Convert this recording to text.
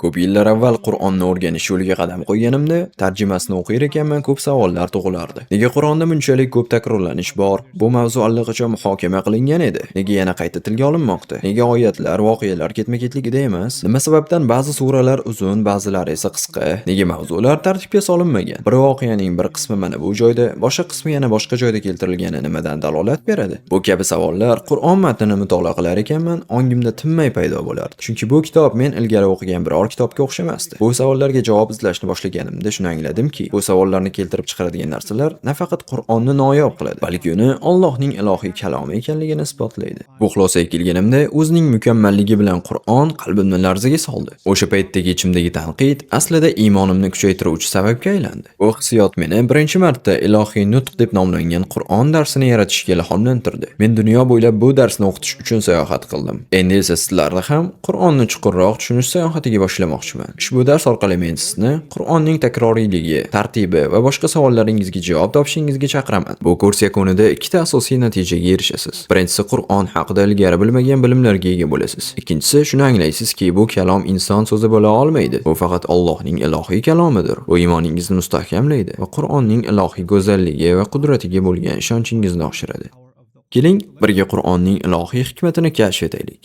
Ko'p yillar avval Qur'onni o'rganish yo'liga qadam qo'yganimda, tarjimasini o'qir ekanman, ko'p savollar tug'ilardi. Nega Qur'onda bunchalik ko'p takrorlanish bor? Bu mavzu allaqachon muhokama qilingan edi. Nega yana qayta tilga olinmoqda? Nega oyatlar, voqealar ketma-ketligida emas? Nima sababdan ba'zi suralar uzun, ba'zilari esa qisqa? Nega mavzular tartibga solinmagan? Bir voqeaning bir qismi mana bu joyda, boshqa qismi yana boshqa joyda keltirilgani nimadan dalolat beradi? Bu kabi savollar Qur'on matnini mutolaa qilar ekanman, ongimda tinmay paydo bo'lardi. Chunki bu kitob men ilgari o'qigan biror kitobga o'xshamasdi. Bu savollarga javob izlashni boshlaganimda shuni angladimki, bu savollarni keltirib chiqaradigan narsalar nafaqat Qur'onni noyob qiladi, balki uni Allohning ilohiy kalomi ekanligini isbotlaydi. Bu xulosaga kelganimda o'zining mukammalligi bilan Qur'on qalbimni larzaga soldi. O'sha paytdagi ichimdagi tanqid aslida iymonimni kuchaytiruvchi sababga aylandi. Bu hissiyot meni birinchi marta ilohiy nutq deb nomlangan Qur'on darsini yaratishga ilhomlantirdi. Men dunyo bo'ylab bu darsni o'qitish uchun sayohat qildim. Endi esa sizlarni ham Qur'onni chuqurroq tushunish sayohatiga boshlamoqchiman. Ushbu dars orqali men sizni Qur'onning takroriyligi, tartibi va boshqa savollaringizga javob topishingizga chaqiraman. Bu kurs yakunida ikkita asosiy natijaga erishasiz. Birinchisi, Qur'on haqida ilgari bilmagan bilimlarga ega bo'lasiz. Ikkinchisi, shuni anglaysizki, bu kalom inson so'zi bo'la olmaydi. Bu faqat Allohning ilohiy kalomidir. Bu iymoningizni mustahkamlaydi va Qur'onning ilohiy go'zalligi va qudratiga bo'lgan ishonchingizni oshiradi. Keling, birga Qur'onning ilohiy hikmatini kashf etaylik.